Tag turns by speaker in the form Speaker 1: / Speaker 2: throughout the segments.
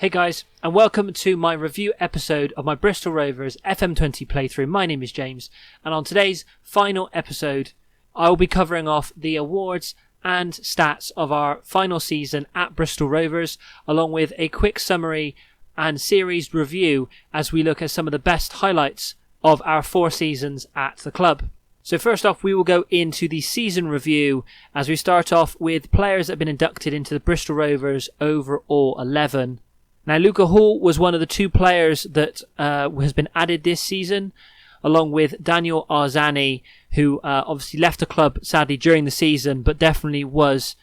Speaker 1: Hey guys, and welcome to my review episode of my Bristol Rovers FM20 playthrough. My name is James, and on today's final episode, I will be covering off the awards and stats of our final season at Bristol Rovers, along with a quick summary and series review as we look at some of the best highlights of our 4 seasons at the club. So first off, we will go into the season review as we start off with players that have been inducted into the Bristol Rovers overall 11. Now, Luca Hall was one of the 2 players that has been added this season, along with Daniel Arzani, who obviously left the club sadly during the season, but definitely was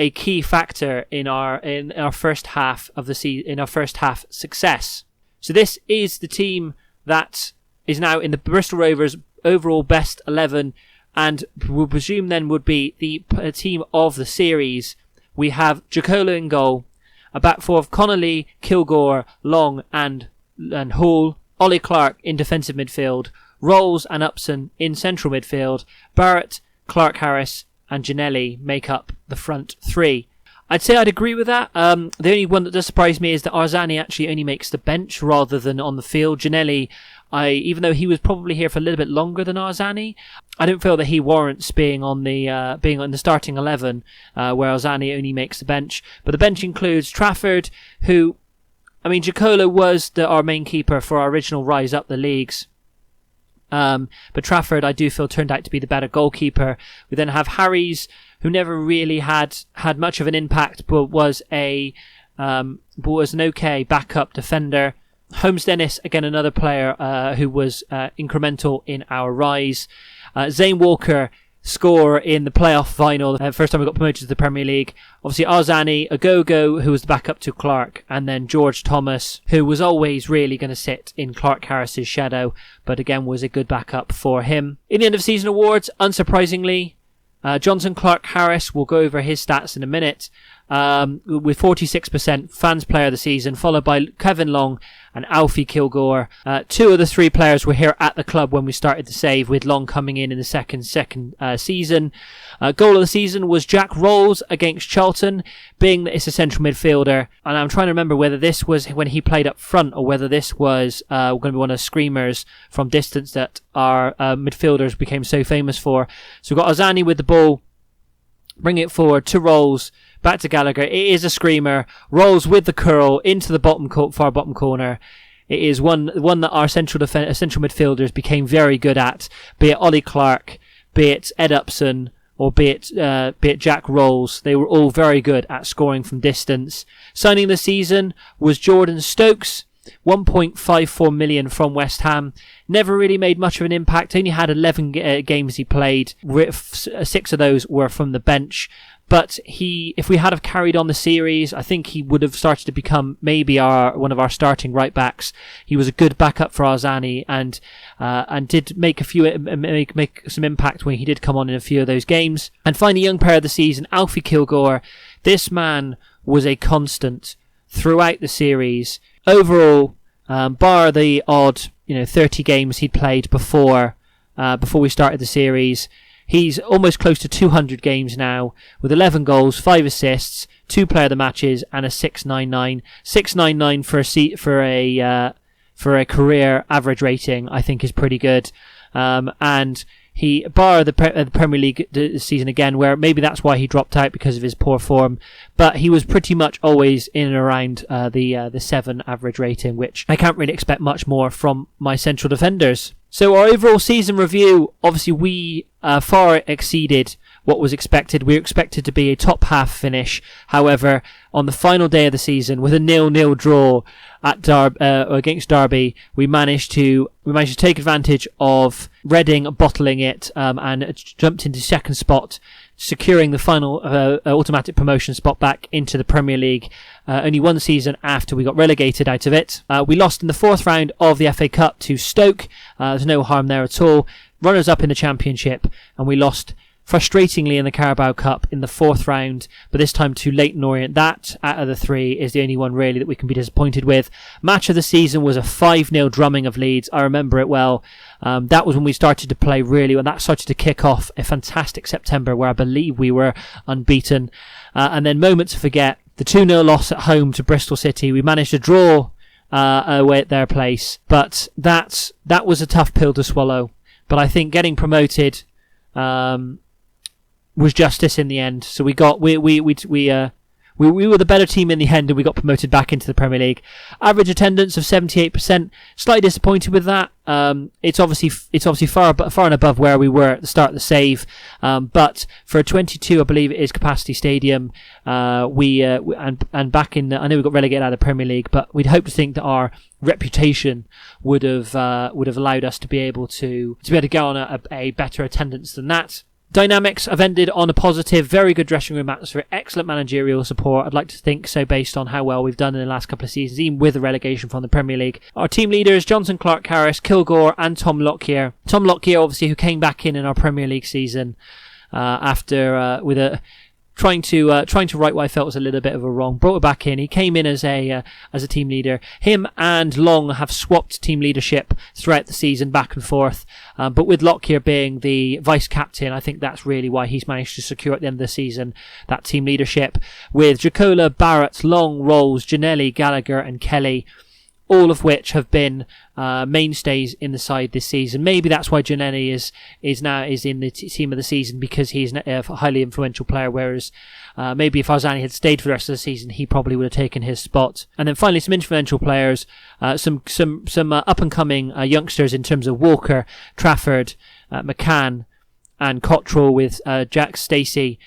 Speaker 1: a key factor in our first half of the in our first half success. So this is the team that is now in the Bristol Rovers overall best 11, and we'll presume then would be the team of the series. We have Giacomo in goal. A back four of Connolly, Kilgore, Long and Hall, Ollie Clark in defensive midfield, Rolls and Upson in central midfield, Barrett, Clark-Harris and Giannelli make up the front 3. I'd say I'd agree with that. The only one that does surprise me is that Arzani actually only makes the bench rather than on the field. Giannelli, even though he was probably here for a little bit longer than Arzani, I don't feel that he warrants being on the starting 11, where Arzani only makes the bench. But the bench includes Trafford, who, Giacomo was our main keeper for our original rise up the leagues. But Trafford, I do feel, turned out to be the better goalkeeper. We then have Harries, who never really had much of an impact, but was an okay backup defender. Holmes Dennis, again, another player who was incremental in our rise. Zane Walker, scorer in the playoff final, first time we got promoted to the Premier League. Obviously Arzani, Agogo, who was the backup to Clark, and then George Thomas, who was always really going to sit in Clark Harris's shadow, but again was a good backup for him. In the end of season awards, unsurprisingly, Johnson Clark Harris, will go over his stats in a minute, with 46% fans player of the season, followed by Kevin Long and Alfie Kilgore. 2 of the 3 players were here at the club when we started the save, with Long coming in the second season. Goal of the season was Jack Rolls against Charlton, being that it's a central midfielder, and I'm trying to remember whether this was when he played up front or whether this was going to be one of the screamers from distance that our midfielders became so famous for. So we've got Arzani with the ball, bring it forward to Rolls, back to Gallagher. It is a screamer. Rolls with the curl into the far bottom corner. It is one that our central midfielders became very good at, be it Ollie Clark, be it Ed Upson, or be it Jack Rolls. They were all very good at scoring from distance. Signing the season was Jordan Stokes, 1.54 million from West Ham. Never really made much of an impact. Only had 11 games he played. 6 of those were from the bench. But if we had have carried on the series, I think he would have started to become maybe one of our starting right backs. He was a good backup for Arzani and did make some impact when he did come on in a few of those games. And finally, young player of the season, Alfie Kilgore. This man was a constant throughout the series. Overall, bar the odd 30 games he'd played before we started the series, he's almost close to 200 games now, with 11 goals, 5 assists, 2 player of the matches, and a 6.99. 6.99 for a career average rating, I think is pretty good. And he, bar the Premier League season again, where maybe that's why he dropped out because of his poor form, but he was pretty much always in and around the 7 average rating, which I can't really expect much more from my central defenders. So our overall season review, obviously we far exceeded what was expected. We were expected to be a top half finish. However, on the final day of the season, with a 0-0 draw at against Derby, we managed to take advantage of Reading bottling it and jumped into second spot, securing the final automatic promotion spot back into the Premier League only 1 season after we got relegated out of it. We lost in the 4th round of the FA Cup to Stoke. There's no harm there at all. Runners up in the Championship, and we lost frustratingly in the Carabao Cup in the 4th round, but this time to Leyton Orient. That, out of the 3, is the only one really that we can be disappointed with. Match of the season was a 5-0 drumming of Leeds. I remember it well. That was when we started to play really, when that started to kick off a fantastic September where I believe we were unbeaten. And then moment to forget, the 2-0 loss at home to Bristol City. We managed to draw away at their place, but that was a tough pill to swallow. But I think getting promoted was justice in the end. So we were the better team in the end, and we got promoted back into the Premier League. Average attendance of 78%. Slightly disappointed with that. It's obviously far and above where we were at the start of the save. But for a 22, I believe it is, capacity stadium, and back in, I know we got relegated out of the Premier League, but we'd hope to think that our reputation would have allowed us to be able to go on a better attendance than that. Dynamics have ended on a positive, very good dressing room atmosphere, excellent managerial support. I'd like to think so based on how well we've done in the last couple of seasons, even with the relegation from the Premier League. Our team leaders, Jonson Clark-Harris, Kilgore and Tom Lockyer. Tom Lockyer, obviously, who came back in our Premier League season after trying to right what I felt was a little bit of a wrong. Brought it back in. He came in as a team leader. Him and Long have swapped team leadership throughout the season, back and forth. But with Lockyer being the vice captain, I think that's really why he's managed to secure at the end of the season that team leadership. With Jacola, Barrett, Long, Rolls, Janelli, Gallagher, and Kelly, all of which have been mainstays in the side this season. Maybe that's why Janelli is in the team of the season, because he's a highly influential player, whereas maybe if Arzani had stayed for the rest of the season, he probably would have taken his spot. And then finally, some influential players, some up and coming youngsters in terms of Walker, Trafford, McCann, and Cottrell, with Jack Stacey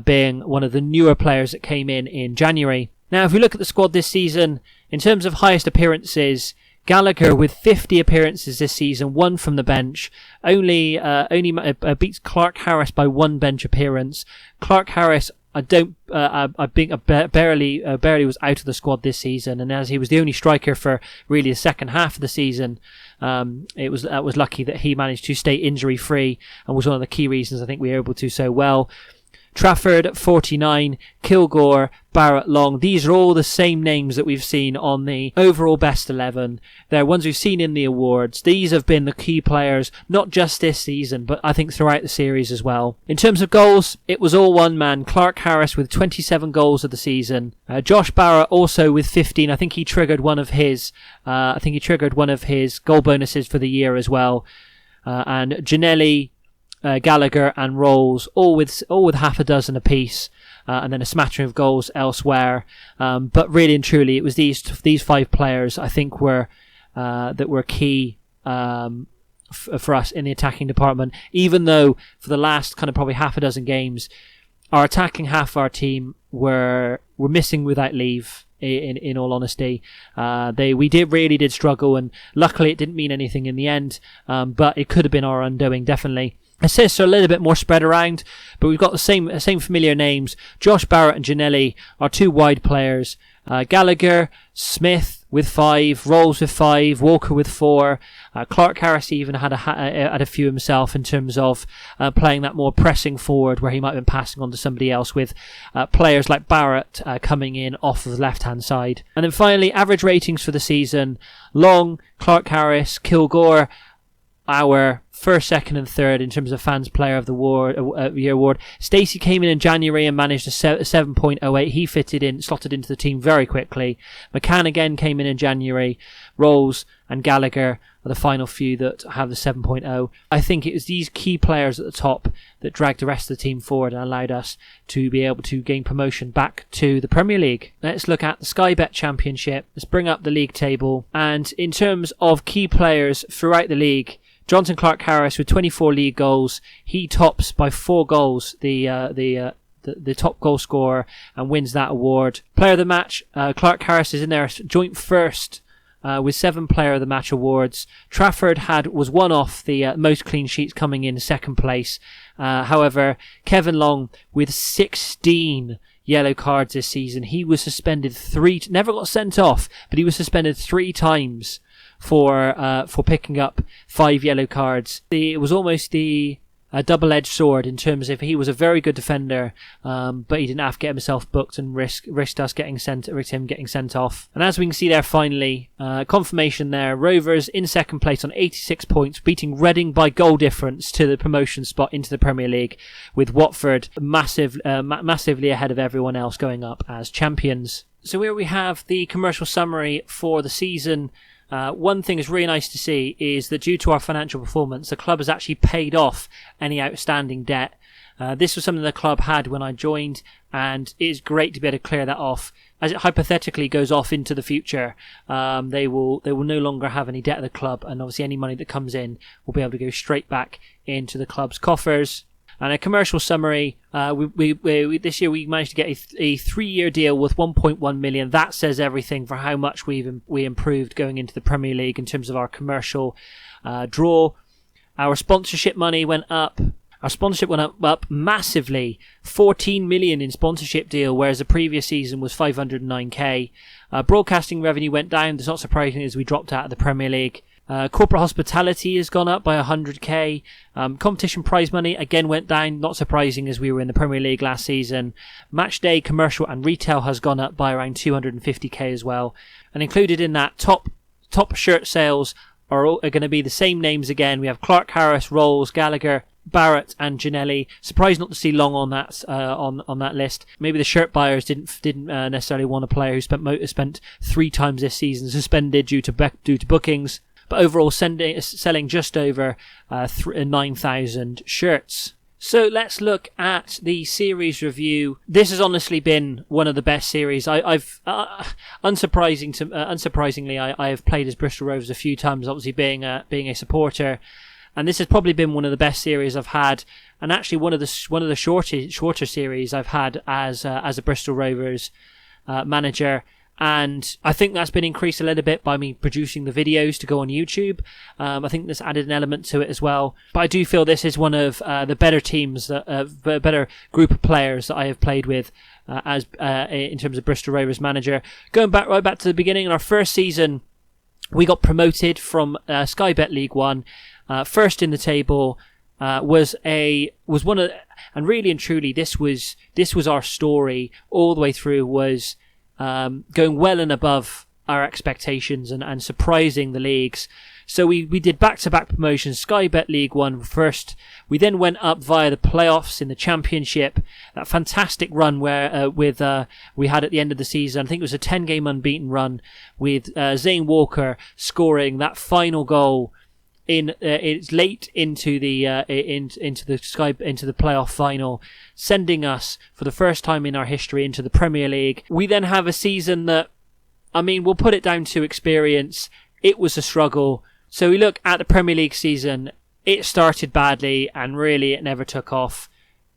Speaker 1: being one of the newer players that came in January. Now, if we look at the squad this season, in terms of highest appearances, Gallagher with 50 appearances this season, one from the bench, only beats Clark-Harris by one bench appearance. Clark-Harris, I barely was out of the squad this season, and as he was the only striker for really the second half of the season, that was lucky that he managed to stay injury free, and was one of the key reasons I think we were able to so well. Trafford, 49, Kilgore, Barrett, Long. These are all the same names that we've seen on the overall best 11. They're ones we've seen in the awards. These have been the key players, not just this season, but I think throughout the series as well. In terms of goals, it was all one man. Clark-Harris with 27 goals of the season. Josh Barrett also with 15. I think he triggered one of his goal bonuses for the year as well. And Janelli, Gallagher and Rolls, all with half a dozen apiece, and then a smattering of goals elsewhere. But really and truly, it was these five players I think were key for us in the attacking department. Even though for the last kind of probably half a dozen games, our attacking half of our team were missing without leave. In all honesty, we really did struggle, and luckily it didn't mean anything in the end. But it could have been our undoing, definitely. Assists are a little bit more spread around, but we've got the same familiar names. Josh Barrett and Janelli are two wide players. Gallagher, Smith with 5, Rolls with 5, Walker with 4. Clark-Harris even had a few himself in terms of playing that more pressing forward, where he might have been passing on to somebody else, with players like Barrett coming in off of the left-hand side. And then finally, average ratings for the season. Long, Clark-Harris, Kilgore, our first, second and third in terms of fans player of the year award. Stacey came in January and managed a 7.08. He slotted into the team very quickly. McCann again came in January. Rolls and Gallagher are the final few that have the 7.0. I think it was these key players at the top that dragged the rest of the team forward and allowed us to be able to gain promotion back to the Premier League. Let's look at the Sky Bet Championship. Let's bring up the league table. And in terms of key players throughout the league, Jonson Clark-Harris with 24 league goals. He tops by 4 goals the top goal scorer and wins that award. Player of the match, Clark-Harris is in there joint first with 7 player of the match awards. Trafford was one off the most clean sheets, coming in second place. However, Kevin Long with 16 yellow cards this season. He was suspended never got sent off, but he was suspended 3 times for picking up 5 yellow cards. It was almost the a double-edged sword in terms of he was a very good defender, but he didn't have to get himself booked and risked him getting sent off. And as we can see there, finally, confirmation there, Rovers in second place on 86 points, beating Reading by goal difference to the promotion spot into the Premier League, with Watford massively ahead of everyone else going up as champions. So here we have the commercial summary for the season. One thing is really nice to see is that due to our financial performance, the club has actually paid off any outstanding debt. This was something the club had when I joined, and it is great to be able to clear that off. As it hypothetically goes off into the future, they will no longer have any debt of the club, and obviously any money that comes in will be able to go straight back into the club's coffers. And a commercial summary, we this year we managed to get a 3-year deal with 1.1 million. That says everything for how much we improved going into the Premier League in terms of our commercial draw. Our sponsorship money went up. Our sponsorship went up massively, 14 million in sponsorship deal, whereas the previous season was 509k. Broadcasting revenue went down. It's not surprising as we dropped out of the Premier League. Corporate hospitality has gone up by 100k. Competition prize money again went down, not surprising as we were in the Premier League last season. Match day, commercial and retail has gone up by around 250k as well. And included in that, top shirt sales are going to be the same names again. We have Clark Harris, Rolls, Gallagher, Barrett and Ginelli. Surprised not to see Long on that on that list. Maybe the shirt buyers didn't necessarily want a player who spent 3 times this season suspended due to bookings. But overall, selling just over 9,000 shirts. So let's look at the series review. This has honestly been one of the best series. I've unsurprisingly, I have played as Bristol Rovers a few times. Obviously, being a supporter, and this has probably been one of the best series I've had, and actually one of the shorter series I've had as a Bristol Rovers manager. And I think that's been increased a little bit by me producing the videos to go on YouTube. I think this added an element to it as well. But I do feel this is one of the better teams, the better group of players that I have played with in terms of Bristol Rovers manager. Going right back to the beginning, in our first season, we got promoted from Sky Bet League One. First in the table was one of, and really and truly, this was our story all the way through. Was going well and above our expectations and surprising the leagues. So we did back-to-back promotions, Sky Bet League One first. We then went up via the playoffs in the Championship. That fantastic run where we had at the end of the season. I think it was a 10-game unbeaten run with Zane Walker scoring that final goal. It's late into the playoff final, sending us for the first time in our history into the Premier League. We then have a season that, I mean, we'll put it down to experience. It was a struggle. So we look at the Premier League season. It started badly, and really it never took off.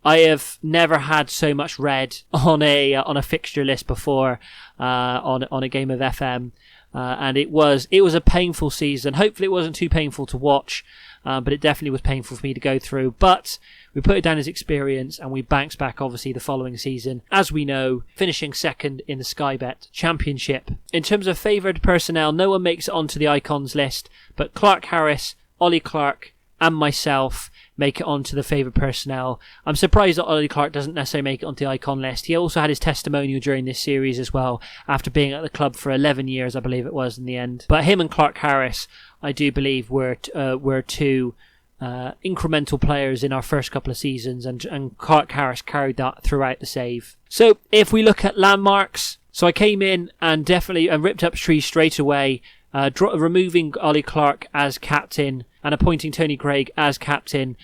Speaker 1: I have never had so much red on a fixture list before on a game of FM. And it was a painful season. Hopefully it wasn't too painful to watch, but it definitely was painful for me to go through. But we put it down as experience, and we bounced back obviously the following season, as we know, finishing second in the Sky Bet Championship. In terms of favoured personnel, no one makes it onto the icons list, but Clark Harris, Ollie Clark and myself make it onto the favoured personnel. I'm surprised that Ollie Clark doesn't necessarily make it onto the icon list. He also had his testimonial during this series as well, after being at the club for 11 years, I believe it was in the end. But him and Clark Harris, I do believe, were two incremental players in our first couple of seasons, and Clark Harris carried that throughout the save. So if we look at landmarks, so I came in and definitely ripped up trees straight away, removing Ollie Clark as captain and appointing Tony Craig as captain,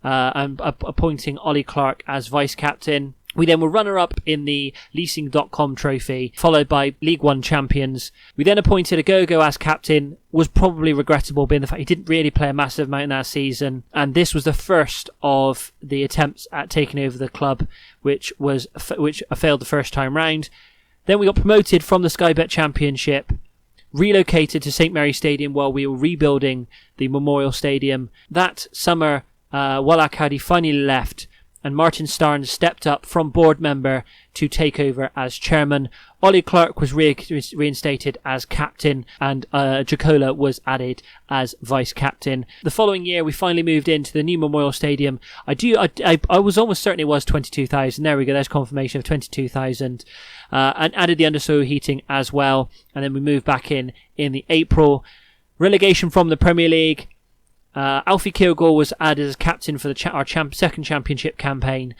Speaker 1: and appointing Ollie Clark as vice-captain. We then were runner-up in the Leasing.com trophy, followed by League One champions. We then appointed Agogo as captain. Was probably regrettable, being the fact he didn't really play a massive amount in that season. And this was the first of the attempts at taking over the club, which failed the first time round. Then we got promoted from the Sky Bet Championship, relocated to St Mary's Stadium while we were rebuilding the Memorial Stadium. That summer, Walla County finally left, and Martin Starnes stepped up from board member to take over as chairman. Ollie Clark was reinstated as captain, and Jacola was added as vice captain. The following year, we finally moved into the new Memorial Stadium. I was almost certain it was 22,000. There we go. There's confirmation of 22,000, and added the undersoil heating as well. And then we moved back in the April. Relegation from the Premier League. Alfie Kilgore was added as captain for our second championship campaign,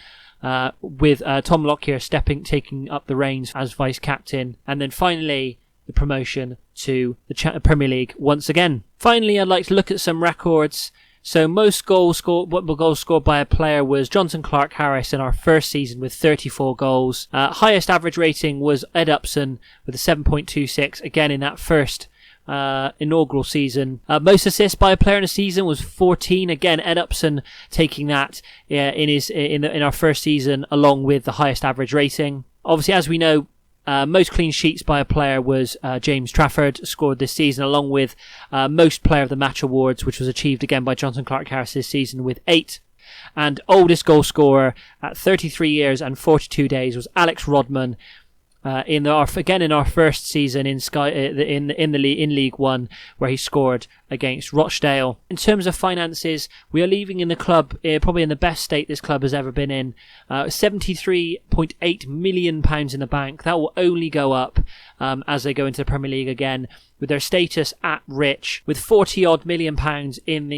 Speaker 1: with Tom Lockyer taking up the reins as vice captain, and then finally the promotion to the Premier League once again. Finally, I'd like to look at some records. So most goals scored by a player was Jonathan Clark-Harris in our first season with 34 goals. Highest average rating was Ed Upson with a 7.26, again in that first inaugural season. Most assists by a player in a season was 14. Again, Ed Upson taking that in our first season, along with the highest average rating. Obviously, as we know, most clean sheets by a player was James Trafford, scored this season, along with most player of the match awards, which was achieved again by Jonathan Clark-Harris this season with 8. And oldest goal scorer at 33 years and 42 days was Alex Rodman, in our first season in League One, where he scored against Rochdale. In terms of finances, we are leaving in the club probably in the best state this club has ever been in. £73.8 million in the bank. That will only go up as they go into the Premier League again, with their status at rich, with £40 million in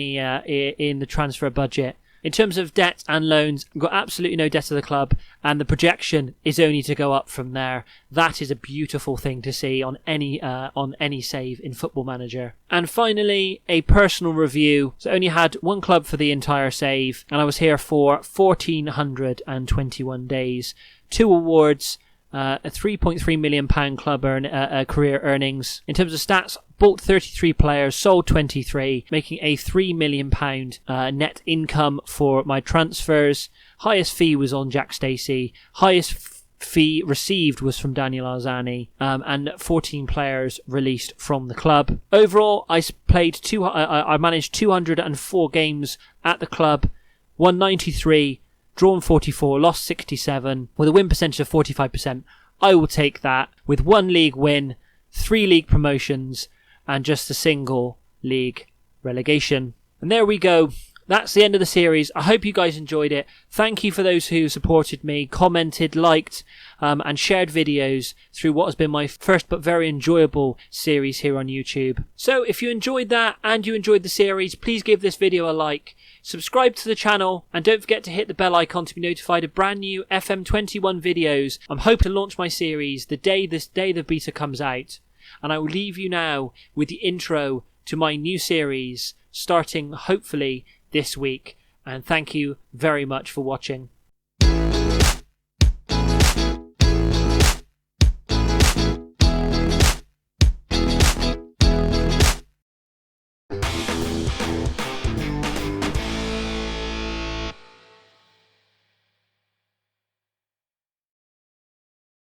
Speaker 1: the transfer budget. In terms of debt and loans, we've got absolutely no debt to the club, and the projection is only to go up from there. That is a beautiful thing to see on any save in Football Manager. And finally, a personal review. So I only had one club for the entire save, and I was here for 1,421 days. 2 awards, a £3.3 million club career earnings. In terms of stats, bought 33 players, sold 23, making a £3 million net income for my transfers. Highest fee was on Jack Stacey. Highest fee received was from Daniel Arzani, and 14 players released from the club. Overall, I managed 204 games at the club, won 93, drawn 44, lost 67, with a win percentage of 45%. I will take that, with 1 league win, 3 league promotions, and just a single league relegation. And there we go. That's the end of the series. I hope you guys enjoyed it. Thank you for those who supported me, commented, liked, and shared videos through what has been my first but very enjoyable series here on YouTube. So if you enjoyed that and you enjoyed the series, please give this video a like. Subscribe to the channel, and don't forget to hit the bell icon to be notified of brand new FM21 videos. I'm hoping to launch my series the day the beta comes out. And I will leave you now with the intro to my new series, starting hopefully this week. And thank you very much for watching.